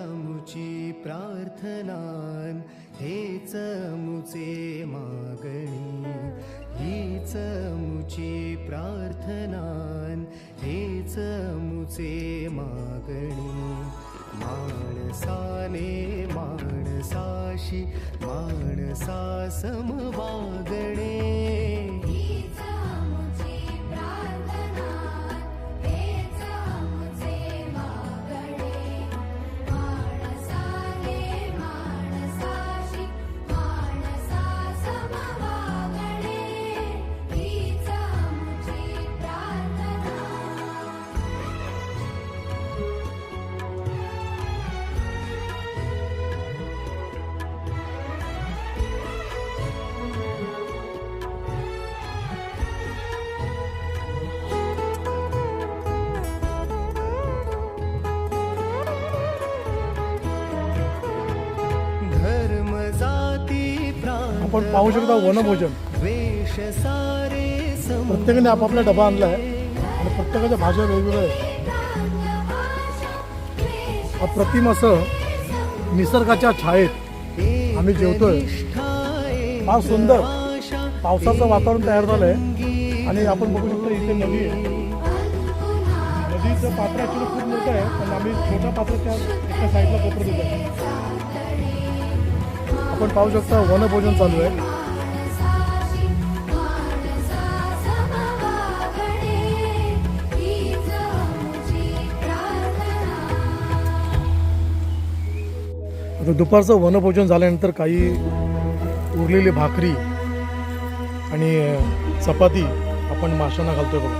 मुची प्रार्थनान हेच मुचे मागणी हीच मुची प्रार्थनान हेच मुचे मागणी माणसाने माणसाशी माणसा समवागणे आपण पाहू शकता वनभोजन प्रत्येकाने आपापला डबा आणलाय आणि प्रत्येकाच्या भाज्या वेगवेगळ्या आहेत. अप्रतिम असं निसर्गाच्या छायेत आम्ही जेवतोय. फार सुंदर पावसाचं वातावरण तयार झालंय आणि आपण बघू शकतो इथे नदी आहे. नदीचं पात्र ॲक्च्युली खूप मोठं आहे पण आम्ही छोट्या पात्राच्या एका साईडला कोपरत होतो. आपण पाहू शकता वनभोजन चालू आहे. आता दुपारचं वनभोजन झाल्यानंतर काही उरलेली भाकरी आणि चपाती आपण माशांना घालतोय बघा.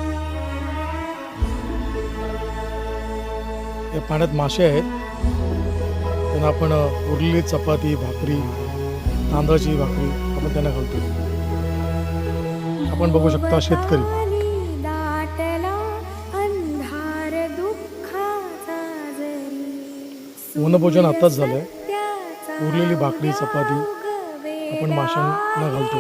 या पाण्यात मासे आहेत त्यांना आपण उरलेली चपाती भाकरी तांदळाची भाकरी आपण त्यांना घालतो. आपण बघू शकता शेतकरी वनभोजन आताच झालंय. उरलेली भाकरी चपाती आपण माशांना घालतो.